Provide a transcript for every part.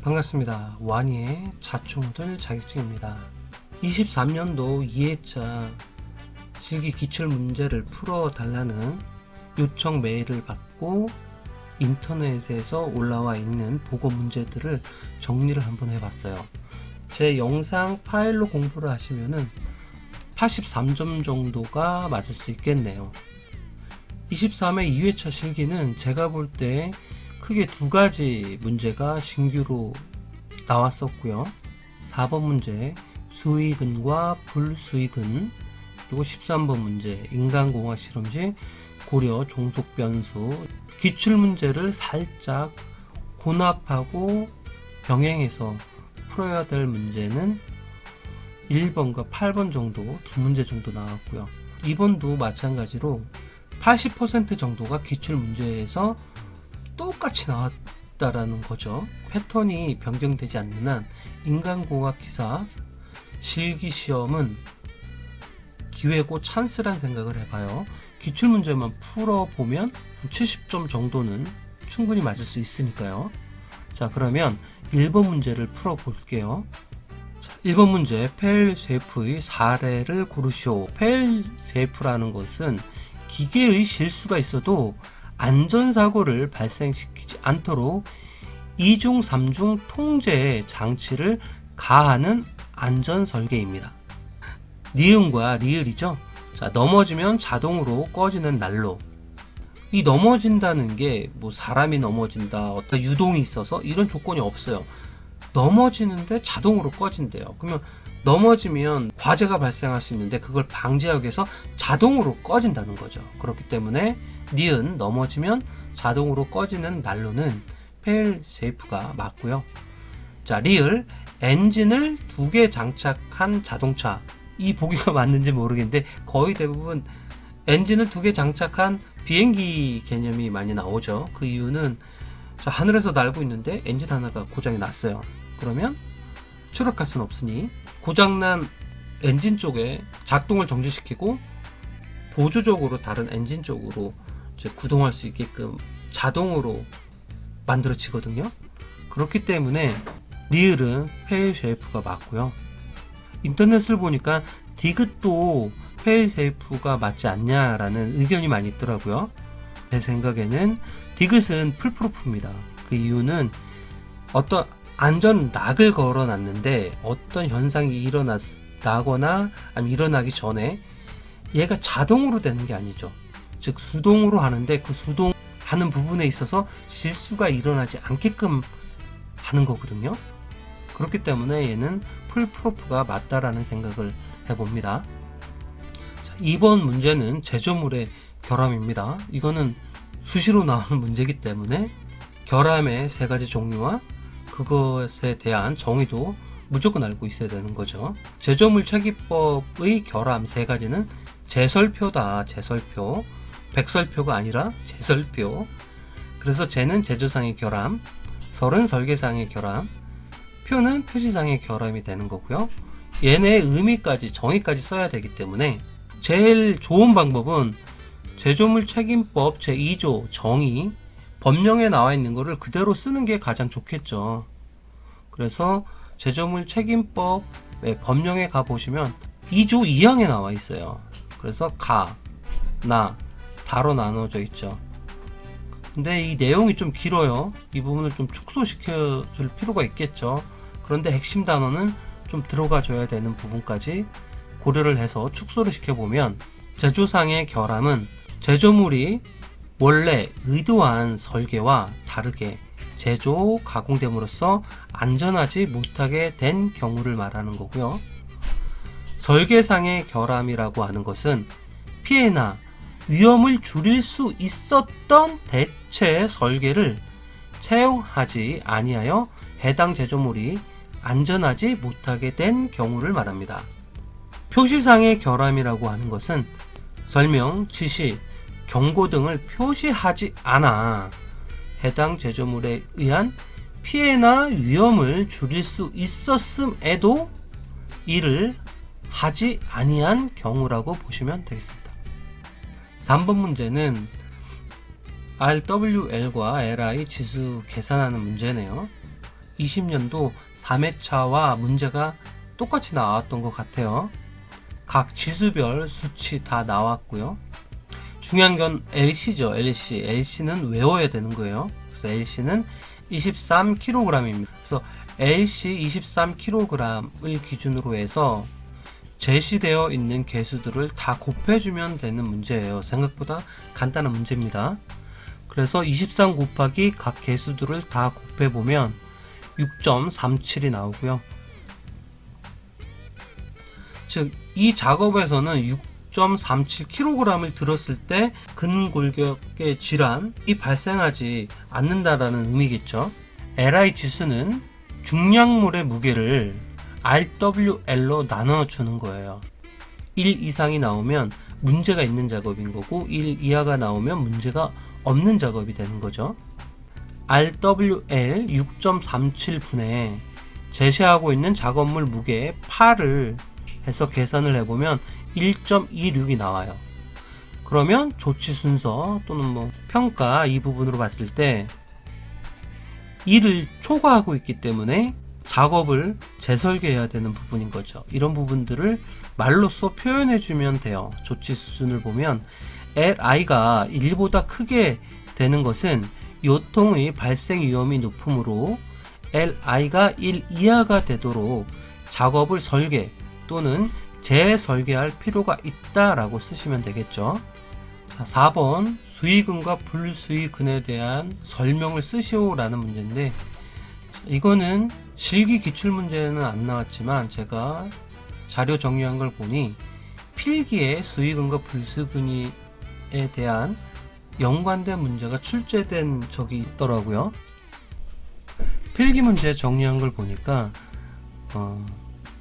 반갑습니다. 와니의 자충우들 자격증입니다. 23년도 2회차 실기 기출 문제를 풀어달라는 요청 메일을 받고 인터넷에서 올라와 있는 보고 문제들을 정리를 한번 해봤어요. 제 영상 파일로 공부를 하시면은 83점 정도가 맞을 수 있겠네요. 23회 2회차 실기는 제가 볼 때 크게 두 가지 문제가 신규로 나왔었고요. 4번 문제 수의근과 불수의근, 그리고 13번 문제 인간공학 실험시 고려 종속변수. 기출문제를 살짝 혼합하고 병행해서 풀어야 될 문제는 1번과 8번 정도, 두 문제 정도 나왔고요. 2번도 마찬가지로 80% 정도가 기출문제에서 똑같이 나왔다라는 거죠. 패턴이 변경되지 않는 한 인간공학 기사 실기시험은 기회고 찬스란 생각을 해봐요. 기출문제만 풀어보면 70점 정도는 충분히 맞을 수 있으니까요. 자, 그러면 1번 문제를 풀어볼게요. 1번 문제 페일세이프의 사례를 고르시오. 페일세이프라는 것은 기계의 실수가 있어도 안전사고를 발생시키지 않도록 2중, 3중 통제 장치를 가하는 안전설계입니다. 니은과 리을이죠. 자, 넘어지면 자동으로 꺼지는 난로. 이 넘어진다는 게 뭐 사람이 넘어진다, 어떤 유동이 있어서 이런 조건이 없어요. 넘어지는데 자동으로 꺼진대요. 그러면 넘어지면 화재가 발생할 수 있는데 그걸 방지하기 위해서 자동으로 꺼진다는 거죠. 그렇기 때문에 니은 넘어지면 자동으로 꺼지는 난로는 페일세이프가 맞고요. 자, 리을 엔진을 2개 장착한 자동차. 이 보기가 맞는지 모르겠는데 거의 대부분 엔진을 2개 장착한 비행기 개념이 많이 나오죠. 그 이유는 자, 하늘에서 날고 있는데 엔진 하나가 고장이 났어요. 그러면 추락할 수는 없으니 고장난 엔진 쪽에 작동을 정지시키고 보조적으로 다른 엔진 쪽으로 이제 구동할 수 있게끔 자동으로 만들어지거든요. 그렇기 때문에 리을은 페일세이프가 맞고요. 인터넷을 보니까 디귿도 페일세이프가 맞지 않냐라는 의견이 많이 있더라고요. 제 생각에는 디귿은 풀프루프입니다. 그 이유는 어떤 안전 락을 걸어놨는데 어떤 현상이 일어나거나 아니면 일어나기 전에 얘가 자동으로 되는 게 아니죠. 즉 수동으로 하는데 그 수동하는 부분에 있어서 실수가 일어나지 않게끔 하는 거거든요. 그렇기 때문에 얘는 풀프루프가 맞다라는 생각을 해봅니다. 자, 2번 문제는 제조물의 결함입니다. 이거는 수시로 나오는 문제이기 때문에 결함의 3가지 종류와 그것에 대한 정의도 무조건 알고 있어야 되는 거죠. 제조물 체계법의 결함 3가지는 제설표다. 제설표. 백설표가 아니라 제설표. 그래서 제는 제조상의 결함, 설은 설계상의 결함, 표는 표시상의 결함이 되는 거고요. 얘네의 의미까지 정의까지 써야 되기 때문에 제일 좋은 방법은 제조물 책임법 제2조 정의 법령에 나와 있는 거를 그대로 쓰는 게 가장 좋겠죠. 그래서 제조물 책임법의 법령에 가 보시면 2조 2항에 나와 있어요. 그래서 가, 나, 다로 나눠져 있죠. 근데 이 내용이 좀 길어요. 이 부분을 좀 축소시켜 줄 필요가 있겠죠. 그런데 핵심 단어는 좀 들어가 줘야 되는 부분까지 고려를 해서 축소를 시켜보면 제조상의 결함은 제조물이 원래 의도한 설계와 다르게 제조, 가공됨으로써 안전하지 못하게 된 경우를 말하는 거고요. 설계상의 결함이라고 하는 것은 피해나 위험을 줄일 수 있었던 대체 설계를 채용하지 아니하여 해당 제조물이 안전하지 못하게 된 경우를 말합니다. 표시상의 결함이라고 하는 것은 설명, 지시, 경고 등을 표시하지 않아 해당 제조물에 의한 피해나 위험을 줄일 수 있었음에도 이를 하지 아니한 경우라고 보시면 되겠습니다. 3번 문제는 RWL과 LI 지수 계산하는 문제네요. 20년도 3회차와 문제가 똑같이 나왔던 것 같아요. 각 지수별 수치 다 나왔고요. 중요한 건 LC죠. LC는 외워야 되는 거예요. 그래서 LC는 23kg입니다. 그래서 LC 23kg을 기준으로 해서 제시되어 있는 개수들을 다 곱해주면 되는 문제예요. 생각보다 간단한 문제입니다. 그래서 23 곱하기 각 개수들을 다 곱해보면 6.37이 나오고요. 즉, 이 작업에서는 6.37kg을 들었을 때 근골격의 질환이 발생하지 않는다라는 의미겠죠. LI 지수는 중량물의 무게를 RWL로 나눠주는 거예요. 1 이상이 나오면 문제가 있는 작업인 거고 1 이하가 나오면 문제가 없는 작업이 되는 거죠. RWL 6.37분에 제시하고 있는 작업물 무게 8을 해서 계산을 해보면 1.26이 나와요. 그러면 조치 순서 또는 평가 이 부분으로 봤을 때 1을 초과하고 있기 때문에 작업을 재설계해야 되는 부분인 거죠. 이런 부분들을 말로써 표현해 주면 돼요. 조치 수준을 보면 LI가 1보다 크게 되는 것은 요통의 발생 위험이 높으므로 LI가 1 이하가 되도록 작업을 설계 또는 재설계할 필요가 있다라고 쓰시면 되겠죠. 자, 4번 수의근과 불수의근에 대한 설명을 쓰시오라는 문제인데, 이거는 실기 기출문제는 안 나왔지만 제가 자료 정리한 걸 보니 필기에 수의근과 불수의근에 대한 연관된 문제가 출제된 적이 있더라고요. 필기 문제 정리한 걸 보니까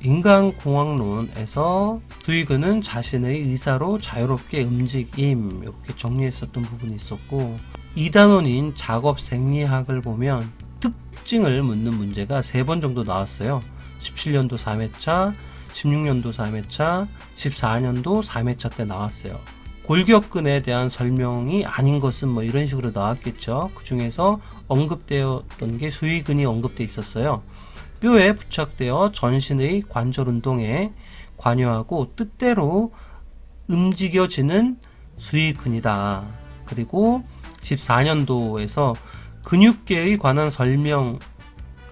인간공학론에서 수의근은 자신의 의사로 자유롭게 움직임 이렇게 정리했었던 부분이 있었고, 2단원인 작업 생리학을 보면 특징을 묻는 문제가 3번 정도 나왔어요. 17년도 3회차, 16년도 3회차, 14년도 3회차 때 나왔어요. 골격근에 대한 설명이 아닌 것은 이런 식으로 나왔겠죠. 그 중에서 언급되었던 게 수의근이 언급되어 있었어요. 뼈에 부착되어 전신의 관절 운동에 관여하고 뜻대로 움직여지는 수의근이다. 그리고 14년도에서 근육계에 관한 설명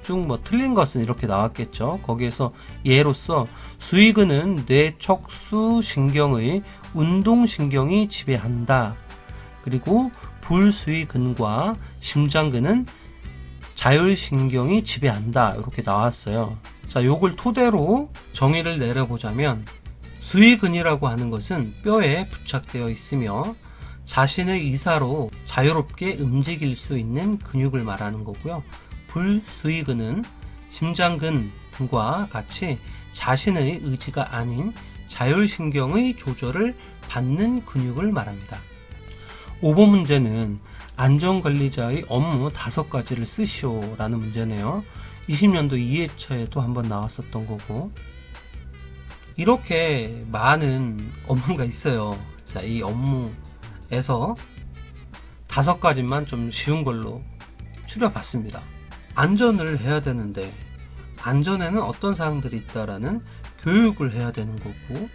중 틀린 것은 이렇게 나왔겠죠. 거기에서 예로서 수의근은 뇌척수신경의 운동신경이 지배한다. 그리고 불수의근과 심장근은 자율신경이 지배한다. 이렇게 나왔어요. 자, 요걸 토대로 정의를 내려보자면 수의근이라고 하는 것은 뼈에 부착되어 있으며 자신의 의사로 자유롭게 움직일 수 있는 근육을 말하는 거고요. 불수의근은 심장근 등과 같이 자신의 의지가 아닌 자율신경의 조절을 받는 근육을 말합니다. 5번 문제는 안전관리자의 업무 5가지를 쓰시오 라는 문제네요. 20년도 2회차에도 한번 나왔었던 거고, 이렇게 많은 업무가 있어요. 자, 이 업무에서 5가지만 좀 쉬운 걸로 추려봤습니다. 안전을 해야 되는데 안전에는 어떤 사항들이 있다라는 교육을 해야 되는 거고,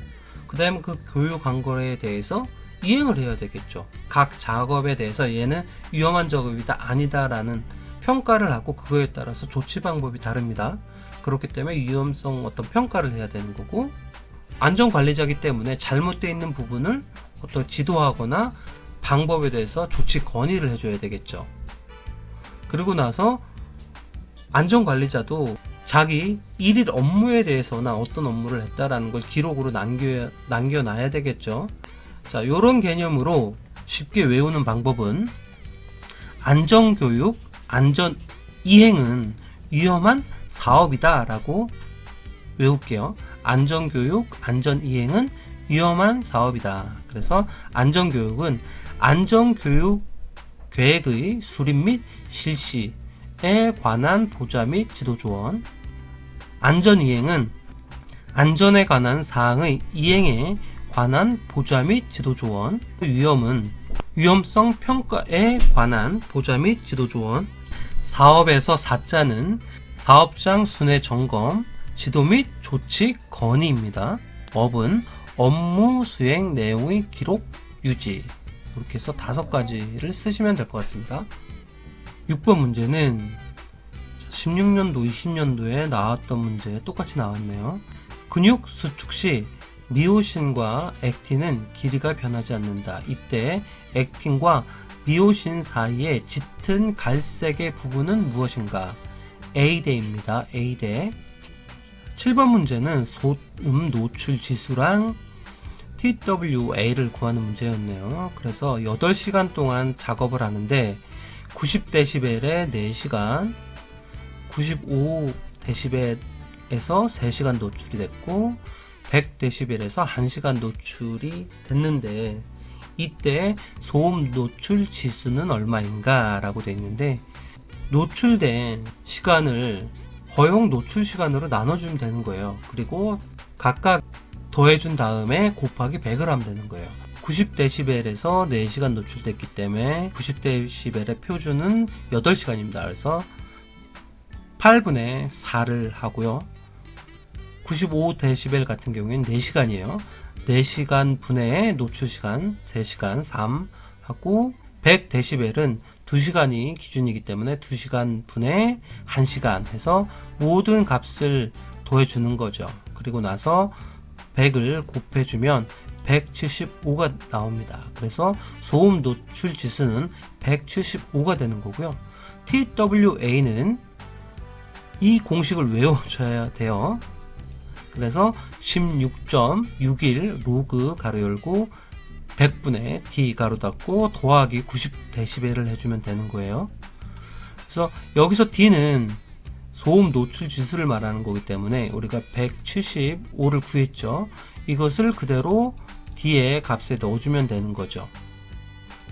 그 다음에 그 교육한 거에 대해서 이행을 해야 되겠죠. 각 작업에 대해서 얘는 위험한 작업이다 아니다라는 평가를 하고 그거에 따라서 조치 방법이 다릅니다. 그렇기 때문에 위험성 어떤 평가를 해야 되는 거고, 안전관리자이기 때문에 잘못되어 있는 부분을 어떤 지도하거나 방법에 대해서 조치 건의를 해줘야 되겠죠. 그리고 나서 안전관리자도 자기 일일 업무에 대해서나 어떤 업무를 했다라는 걸 기록으로 남겨놔야 되겠죠. 자, 요런 개념으로 쉽게 외우는 방법은 안전교육, 안전이행은 위험한 사업이다 라고 외울게요. 안전교육, 안전이행은 위험한 사업이다. 그래서 안전교육은 안전교육 계획의 수립 및 실시에 관한 보좌 및 지도 조언, 안전이행은 안전에 관한 사항의 이행에 관한 보좌 및 지도 조언, 위험은 위험성 평가에 관한 보좌 및 지도 조언, 사업에서 사자는 사업장 순회 점검, 지도 및 조치 건의입니다. 업은 업무 수행 내용의 기록 유지. 이렇게 해서 5가지를 쓰시면 될 것 같습니다. 6번 문제는 16년도, 20년도에 나왔던 문제 똑같이 나왔네요. 근육 수축 시 미오신과 액틴은 길이가 변하지 않는다. 이때 액틴과 미오신 사이의 짙은 갈색의 부분은 무엇인가? A대입니다. A대. 7번 문제는 소음 노출 지수랑 TWA를 구하는 문제였네요. 그래서 8시간 동안 작업을 하는데 90dB에 4시간, 95dB에서 3시간 노출이 됐고 100dB에서 1시간 노출이 됐는데 이때 소음 노출 지수는 얼마인가 라고 되어 있는데, 노출된 시간을 허용 노출 시간으로 나눠주면 되는 거예요. 그리고 각각 더해준 다음에 곱하기 100을 하면 되는 거예요. 90dB에서 4시간 노출됐기 때문에 90dB의 표준은 8시간입니다. 그래서 8분의 4를 하고요. 95dB 같은 경우에는 4시간이에요. 4시간 분의 노출 시간 3시간 3 하고, 100dB은 2시간이 기준이기 때문에 2시간 분의 1시간 해서 모든 값을 더해주는 거죠. 그리고 나서 100을 곱해주면 175가 나옵니다. 그래서 소음 노출 지수는 175가 되는 거고요. TWA는 이 공식을 외워줘야 돼요. 그래서 16.61 로그 가로 열고 100분의 D 가로 닫고 더하기 90dB를 해주면 되는 거예요. 그래서 여기서 D는 소음 노출 지수를 말하는 거기 때문에 우리가 175를 구했죠. 이것을 그대로 D의 값에 넣어주면 되는 거죠.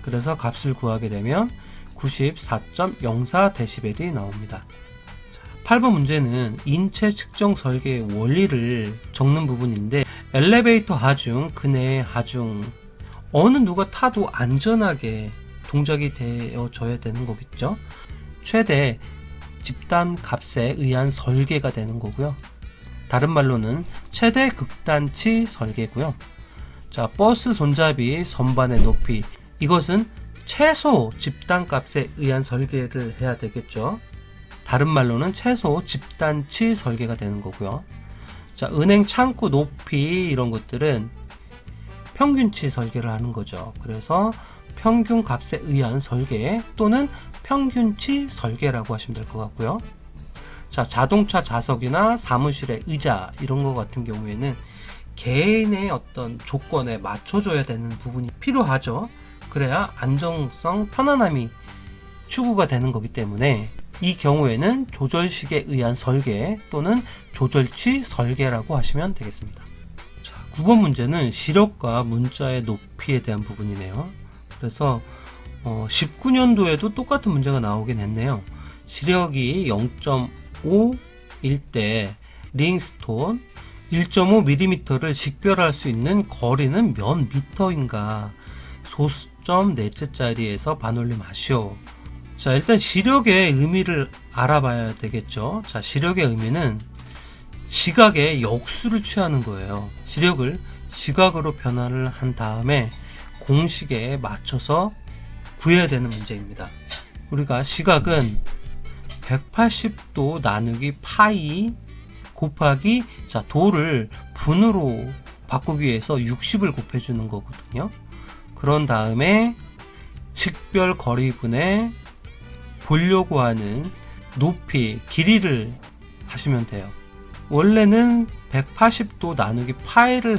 그래서 값을 구하게 되면 94.04dB이 나옵니다. 8번 문제는 인체 측정 설계의 원리를 적는 부분인데, 엘리베이터 하중, 그네 하중, 어느 누가 타도 안전하게 동작이 되어져야 되는 거겠죠. 최대 집단 값에 의한 설계가 되는 거고요. 다른 말로는 최대 극단치 설계고요. 자, 버스 손잡이 선반의 높이, 이것은 최소 집단 값에 의한 설계를 해야 되겠죠. 다른 말로는 최소 집단치 설계가 되는 거고요. 자, 은행 창구 높이 이런 것들은 평균치 설계를 하는 거죠. 그래서 평균 값에 의한 설계 또는 평균치 설계라고 하시면 될 것 같고요. 자, 자동차 좌석이나 사무실의 의자 이런 것 같은 경우에는 개인의 어떤 조건에 맞춰줘야 되는 부분이 필요하죠. 그래야 안정성, 편안함이 추구가 되는 거기 때문에 이 경우에는 조절식에 의한 설계 또는 조절치 설계라고 하시면 되겠습니다. 자, 9번 문제는 시력과 문자의 높이에 대한 부분이네요. 그래서 19년도에도 똑같은 문제가 나오긴 했네요. 시력이 0.5일 때 링스톤 1.5mm를 식별할 수 있는 거리는 몇 미터인가? 소수점 넷째짜리에서 반올림하시오. 자, 일단 시력의 의미를 알아봐야 되겠죠. 자, 시력의 의미는 시각의 역수를 취하는 거예요. 시력을 시각으로 변화를 한 다음에 공식에 맞춰서 구해야 되는 문제입니다. 우리가 시각은 180도 나누기 파이 곱하기, 자, 도를 분으로 바꾸기 위해서 60을 곱해주는 거거든요. 그런 다음에 식별 거리분의 보려고 하는 높이, 길이를 하시면 돼요. 원래는 180도 나누기 파이를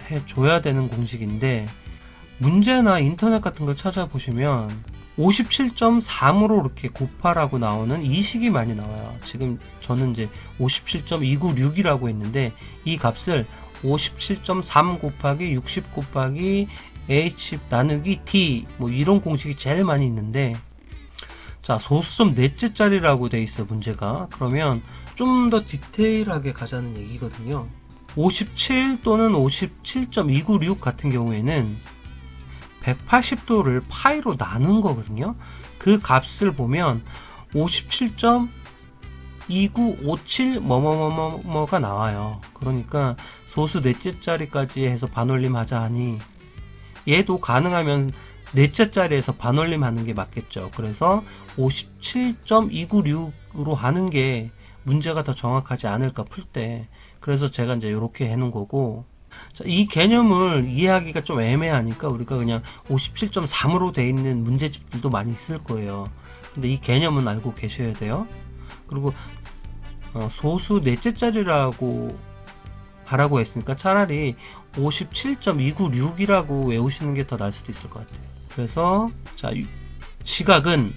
해줘야 되는 공식인데, 문제나 인터넷 같은 걸 찾아보시면 57.3으로 이렇게 곱하라고 나오는 이 식이 많이 나와요. 지금 저는 이제 57.296이라고 했는데 이 값을 57.3 곱하기 60 곱하기 h 나누기 d 뭐 이런 공식이 제일 많이 있는데, 자, 소수점 넷째짜리라고 돼 있어요, 문제가. 그러면 좀 더 디테일하게 가자는 얘기거든요. 57 또는 57.296 같은 경우에는 180도를 파이로 나눈 거거든요. 그 값을 보면 57.296 2957 뭐뭐뭐뭐가 나와요. 그러니까 소수 넷째 자리까지 해서 반올림 하자 하니 얘도 가능하면 넷째 자리에서 반올림 하는 게 맞겠죠. 그래서 57.296으로 하는 게 문제가 더 정확하지 않을까 풀 때. 그래서 제가 이제 이렇게 해 놓은 거고, 자, 이 개념을 이해하기가 좀 애매하니까 우리가 그냥 57.3으로 돼 있는 문제집들도 많이 있을 거예요. 근데 이 개념은 알고 계셔야 돼요. 그리고 소수 넷째 자리라고 하라고 했으니까 차라리 57.296이라고 외우시는 게 더 나을 수도 있을 것 같아요. 그래서 자, 시각은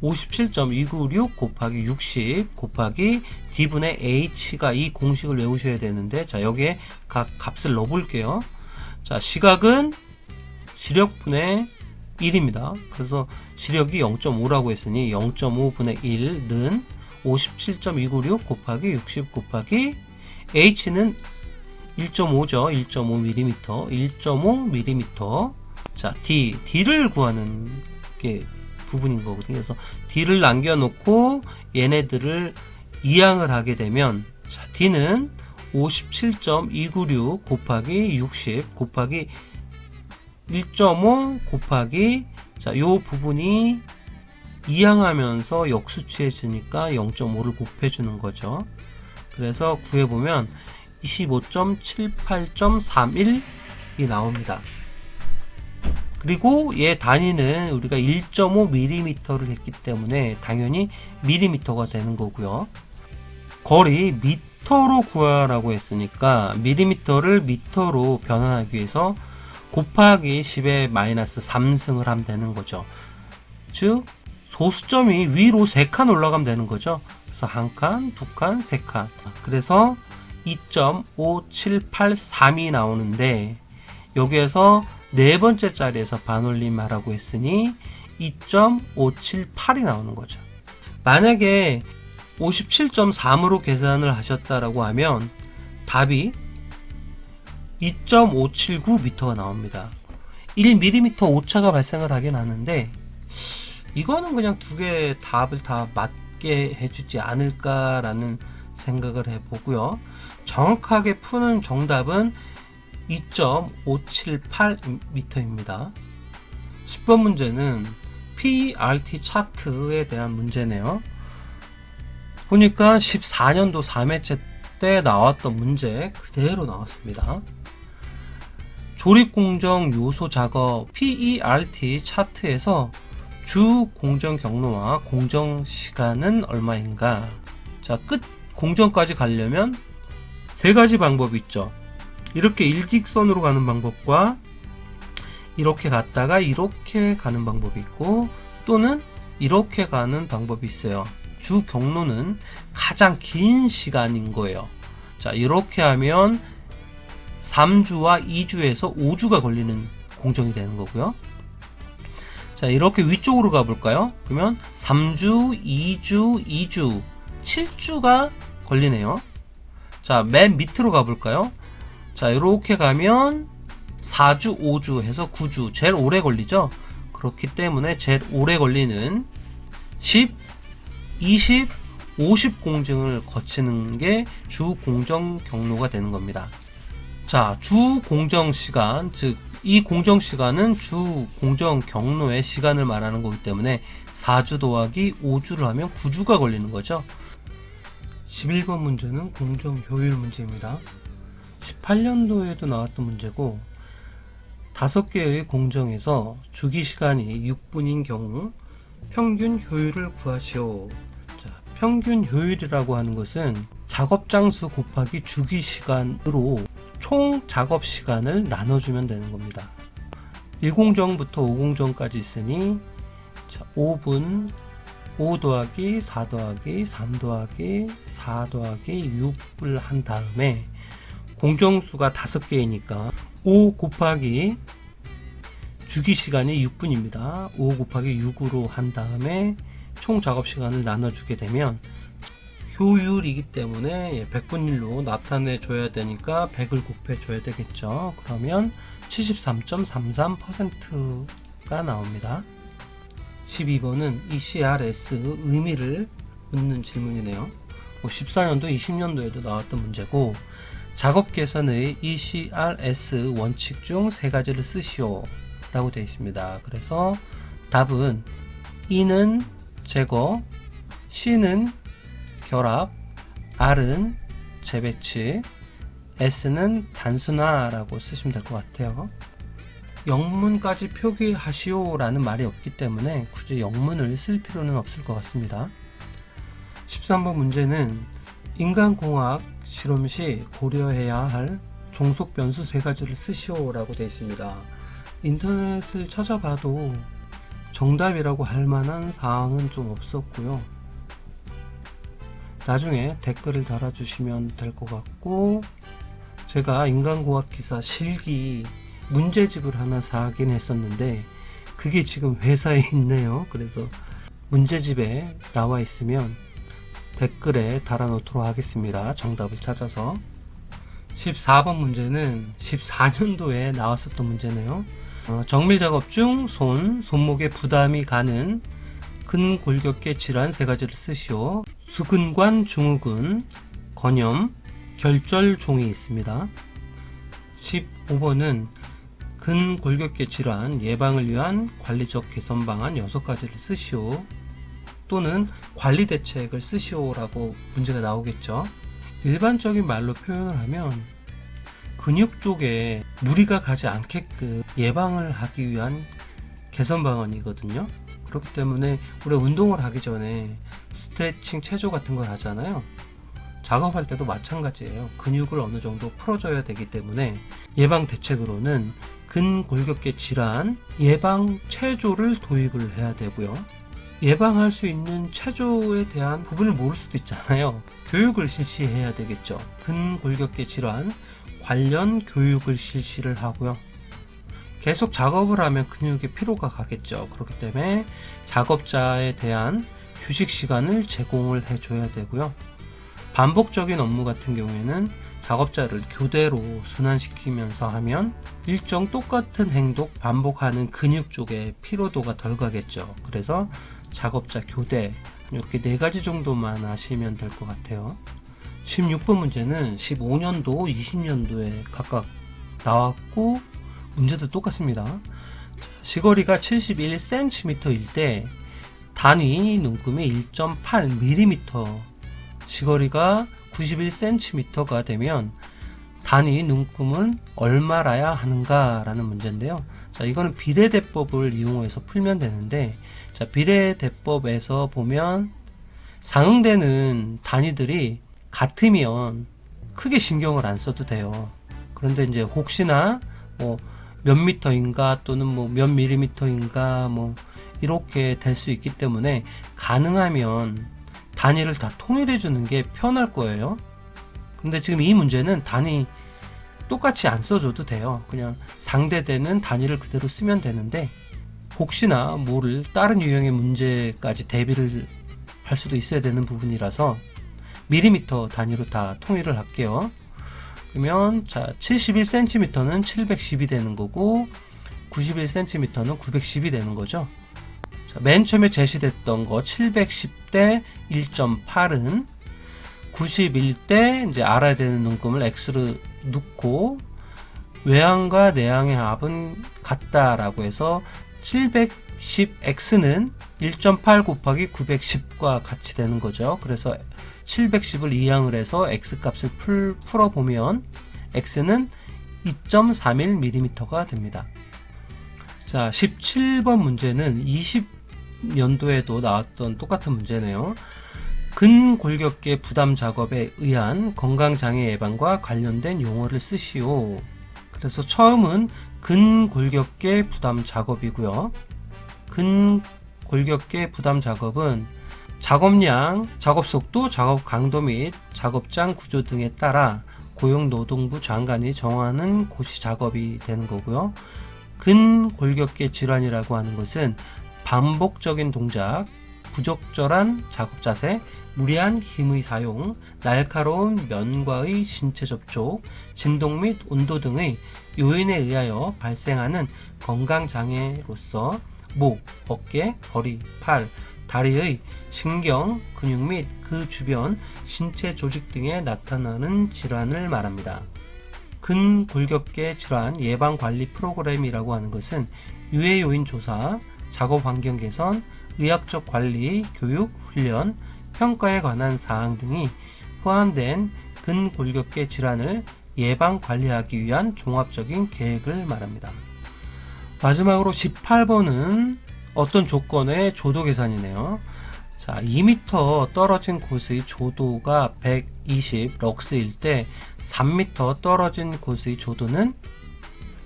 57.296 곱하기 60 곱하기 D분의 H가 이 공식을 외우셔야 되는데, 자, 여기에 각 값을 넣어볼게요. 자, 시각은 시력분의 1입니다. 그래서 시력이 0.5라고 했으니 0.5분의 1는 57.296 곱하기 60 곱하기 H는 1.5죠. 1.5mm, 1.5mm. 자, D를 구하는 게 부분인 거거든요. 그래서 D를 남겨놓고 얘네들을 이항을 하게 되면, 자, D는 57.296 곱하기 60 곱하기 1.5 곱하기, 자, 요 부분이 이항하면서 역수치해지니까 0.5를 곱해주는 거죠. 그래서 구해보면 25.78.31이 나옵니다. 그리고 얘 단위는 우리가 1.5mm를 했기 때문에 당연히 밀리미터가 되는 거고요. 거리 미터로 구하라고 했으니까 밀리미터를 미터로 변환하기 위해서 곱하기 10의 마이너스 3승을 하면 되는 거죠. 즉 소수점이 위로 3칸 올라가면 되는 거죠. 그래서 1칸, 2칸, 3칸. 그래서 2.5783이 나오는데, 여기에서 네 번째 자리에서 반올림 하라고 했으니 2.578이 나오는 거죠. 만약에 57.3으로 계산을 하셨다라고 하면 답이 2.579m가 나옵니다. 1mm 오차가 발생을 하긴 하는데, 이거는 그냥 두 개의 답을 다 맞게 해주지 않을까라는 생각을 해보고요. 정확하게 푸는 정답은 2.578m입니다. 10번 문제는 PERT 차트에 대한 문제네요. 보니까 14년도 3회째 때 나왔던 문제 그대로 나왔습니다. 조립공정 요소 작업 PERT 차트에서 주 공정 경로와 공정 시간은 얼마인가? 자, 끝 공정까지 가려면 세 가지 방법이 있죠. 이렇게 일직선으로 가는 방법과 이렇게 갔다가 이렇게 가는 방법이 있고, 또는 이렇게 가는 방법이 있어요. 주 경로는 가장 긴 시간인 거예요. 자, 이렇게 하면 3주와 2주에서 5주가 걸리는 공정이 되는 거고요. 자, 이렇게 위쪽으로 가볼까요? 그러면 3주, 2주, 2주, 7주가 걸리네요. 자, 맨 밑으로 가볼까요? 자, 이렇게 가면 4주, 5주 해서 9주, 제일 오래 걸리죠? 그렇기 때문에 제일 오래 걸리는 10, 20, 50 공정을 거치는 게 주 공정 경로가 되는 겁니다. 자, 주 공정 시간, 즉 이 공정 시간은 주 공정 경로의 시간을 말하는 거기 때문에 4주 더하기 5주를 하면 9주가 걸리는 거죠. 11번 문제는 공정 효율 문제입니다. 18년도에도 나왔던 문제고, 5개의 공정에서 주기 시간이 6분인 경우 평균 효율을 구하시오. 자, 평균 효율이라고 하는 것은 작업 장수 곱하기 주기 시간으로 총 작업 시간을 나눠주면 되는 겁니다. 1공정부터 5공정까지 있으니, 자, 5분 5 더하기 4 더하기 3 더하기 4 더하기 6을 한 다음에 공정수가 5개이니까 5 곱하기 주기 시간이 6분입니다. 5 곱하기 6으로 한 다음에 총 작업 시간을 나눠주게 되면 효율이기 때문에 100분율로 나타내 줘야 되니까 100을 곱해 줘야 되겠죠. 그러면 73.33%가 나옵니다. 12번은 ECRS 의미를 묻는 질문이네요. 14년도, 20년도에도 나왔던 문제고, 작업 개선의 ECRS 원칙 중 세 가지를 쓰시오 라고 되어 있습니다. 그래서 답은 E는 제거, C는 결합, R은 재배치, S는 단순화라고 쓰시면 될 것 같아요. 영문까지 표기하시오 라는 말이 없기 때문에 굳이 영문을 쓸 필요는 없을 것 같습니다. 13번 문제는 인간공학 실험 시 고려해야 할 종속 변수 세 가지를 쓰시오 라고 되어 있습니다. 인터넷을 찾아봐도 정답이라고 할 만한 사항은 좀 없었고요. 나중에 댓글을 달아주시면 될 것 같고, 제가 인간공학 기사 실기 문제집을 하나 사긴 했었는데 그게 지금 회사에 있네요. 그래서 문제집에 나와 있으면 댓글에 달아놓도록 하겠습니다. 정답을 찾아서. 14번 문제는 14년도에 나왔었던 문제네요. 정밀 작업 중 손목에 부담이 가는 근골격계 질환 세 가지를 쓰시오. 수근관 증후군, 건염, 결절종이 있습니다. 15번은 근골격계 질환 예방을 위한 관리적 개선 방안 6가지를 쓰시오. 또는 관리 대책을 쓰시오라고 문제가 나오겠죠. 일반적인 말로 표현을 하면 근육 쪽에 무리가 가지 않게끔 예방을 하기 위한 개선 방안이거든요. 그렇기 때문에 우리가 운동을 하기 전에 스트레칭, 체조 같은 걸 하잖아요. 작업할 때도 마찬가지예요. 근육을 어느 정도 풀어줘야 되기 때문에 예방 대책으로는 근골격계 질환 예방 체조를 도입을 해야 되고요. 예방할 수 있는 체조에 대한 부분을 모를 수도 있잖아요. 교육을 실시해야 되겠죠. 근골격계 질환 관련 교육을 실시를 하고요. 계속 작업을 하면 근육에 피로가 가겠죠. 그렇기 때문에 작업자에 대한 휴식 시간을 제공을 해줘야 되고요. 반복적인 업무 같은 경우에는 작업자를 교대로 순환시키면서 하면 일정 똑같은 행동 반복하는 근육 쪽에 피로도가 덜 가겠죠. 그래서 작업자 교대 이렇게 4가지 정도만 하시면 될 것 같아요. 16번 문제는 15년도, 20년도에 각각 나왔고 문제도 똑같습니다. 시거리가 71cm일 때 단위 눈금이 1.8mm, 시거리가 91cm가 되면 단위 눈금은 얼마라야 하는가 라는 문제인데요. 자, 이거는 비례대법을 이용해서 풀면 되는데, 자, 비례대법에서 보면 상응되는 단위들이 같으면 크게 신경을 안 써도 돼요. 그런데 이제 혹시나 몇 미터인가 또는 몇 밀리미터인가 이렇게 될 수 있기 때문에 가능하면 단위를 다 통일해 주는 게 편할 거예요. 근데 지금 이 문제는 단위 똑같이 안 써줘도 돼요. 그냥 상대되는 단위를 그대로 쓰면 되는데, 혹시나 모를 다른 유형의 문제까지 대비를 할 수도 있어야 되는 부분이라서 밀리미터 단위로 다 통일을 할게요. 그러면 자, 71cm는 710이 되는 거고 91cm는 910이 되는 거죠. 자, 맨 처음에 제시됐던 거 710대 1.8은 91대 이제 알아야 되는 눈금을 x로 넣고 외항과 내항의 합은 같다라고 해서 710x는 1.8 곱하기 910과 같이 되는 거죠. 그래서 710을 이항을 해서 x 값을 풀어보면 x는 2.31mm가 됩니다. 자, 17번 문제는 20년도에도 나왔던 똑같은 문제네요. 근골격계 부담 작업에 의한 건강장애 예방과 관련된 용어를 쓰시오. 그래서 처음은 근골격계 부담 작업이고요. 근골격계 부담 작업은 작업량, 작업 속도, 작업 강도 및 작업장 구조 등에 따라 고용노동부 장관이 정하는 고시 작업이 되는 거고요. 근골격계 질환이라고 하는 것은 반복적인 동작, 부적절한 작업 자세, 무리한 힘의 사용, 날카로운 면과의 신체 접촉, 진동 및 온도 등의 요인에 의하여 발생하는 건강장애로서 목, 어깨, 허리, 팔, 다리의 신경, 근육 및 그 주변 신체 조직 등에 나타나는 질환을 말합니다. 근골격계 질환 예방 관리 프로그램이라고 하는 것은 유해 요인 조사, 작업 환경 개선, 의학적 관리, 교육, 훈련, 평가에 관한 사항 등이 포함된 근골격계 질환을 예방 관리하기 위한 종합적인 계획을 말합니다. 마지막으로 18번은 어떤 조건의 조도 계산이네요. 자, 2m 떨어진 곳의 조도가 120 럭스일 때 3m 떨어진 곳의 조도는,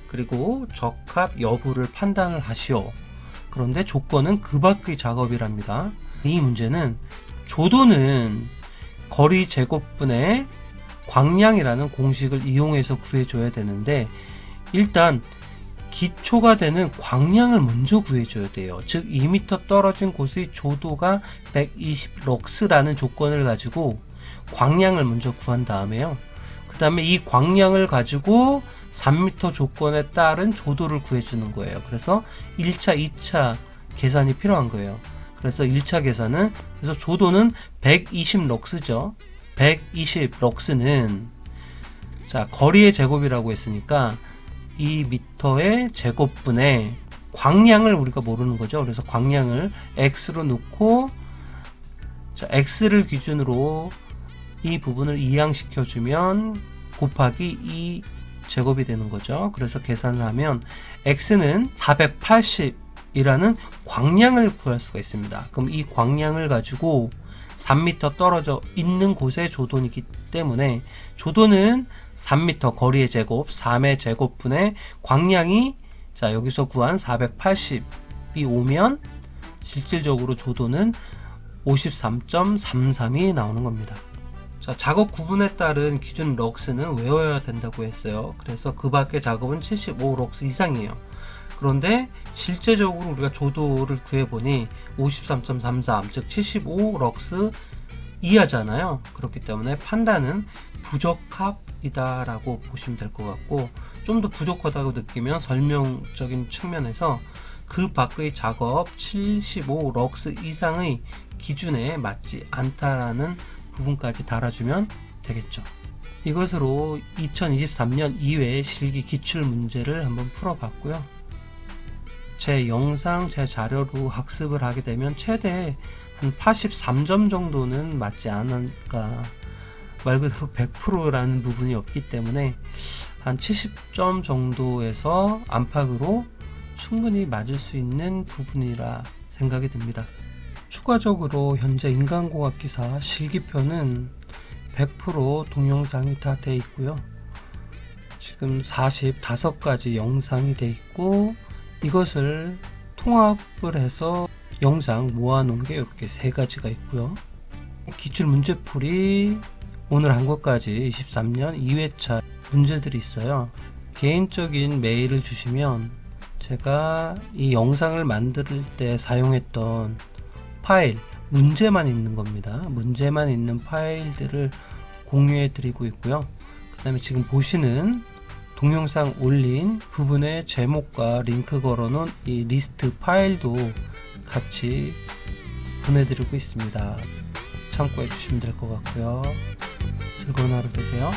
그리고 적합 여부를 판단을 하시오. 그런데 조건은 그 밖의 작업이랍니다. 이 문제는 조도는 거리 제곱분의 광량이라는 공식을 이용해서 구해줘야 되는데, 일단 기초가 되는 광량을 먼저 구해줘야 돼요. 즉 2m 떨어진 곳의 조도가 120 럭스라는 조건을 가지고 광량을 먼저 구한 다음에요, 그 다음에 이 광량을 가지고 3m 조건에 따른 조도를 구해주는 거예요. 그래서 1차, 2차 계산이 필요한 거예요. 그래서 1차 계산은, 그래서 조도는 120 럭스죠. 120 럭스는, 자, 거리의 제곱이라고 했으니까 2m의 제곱분의 광량을 우리가 모르는 거죠. 그래서 광량을 x로 놓고, 자, x를 기준으로 이 부분을 이항시켜 주면 곱하기 2 제곱이 되는 거죠. 그래서 계산을 하면 x는 480이라는 광량을 구할 수가 있습니다. 그럼 이 광량을 가지고 3m 떨어져 있는 곳의 조도이기 때문에 조도는 3m 거리의 제곱 3의 제곱분의 광량이, 자, 여기서 구한 480이 오면 실질적으로 조도는 53.33이 나오는 겁니다. 자, 작업 구분에 따른 기준 럭스는 외워야 된다고 했어요. 그래서 그 밖의 작업은 75 럭스 이상이에요. 그런데 실제적으로 우리가 조도를 구해보니 53.33, 즉 75 럭스 이하잖아요. 그렇기 때문에 판단은 부적합이다 라고 보시면 될 것 같고, 좀 더 부족하다고 느끼면 설명적인 측면에서 그 밖의 작업 75 럭스 이상의 기준에 맞지 않다라는 부분까지 달아주면 되겠죠. 이것으로 2023년 2회 실기 기출 문제를 한번 풀어봤고요. 제 영상, 제 자료로 학습을 하게 되면 최대 한 83점 정도는 맞지 않을까. 말 그대로 100%라는 부분이 없기 때문에 한 70점 정도에서 안팎으로 충분히 맞을 수 있는 부분이라 생각이 듭니다. 추가적으로 현재 인간공학기사 실기표는 100% 동영상이 다 돼 있고요. 지금 45가지 영상이 돼 있고, 이것을 통합을 해서 영상 모아놓은 게 이렇게 3가지가 있고요. 기출 문제풀이 오늘 한 것까지 23년 2회차 문제들이 있어요. 개인적인 메일을 주시면 제가 이 영상을 만들 때 사용했던 파일, 문제만 있는 겁니다. 문제만 있는 파일들을 공유해 드리고 있고요. 그 다음에 지금 보시는 동영상 올린 부분의 제목과 링크 걸어놓은 이 리스트 파일도 같이 보내드리고 있습니다. 참고해 주시면 될 것 같고요. 즐거운 하루 되세요.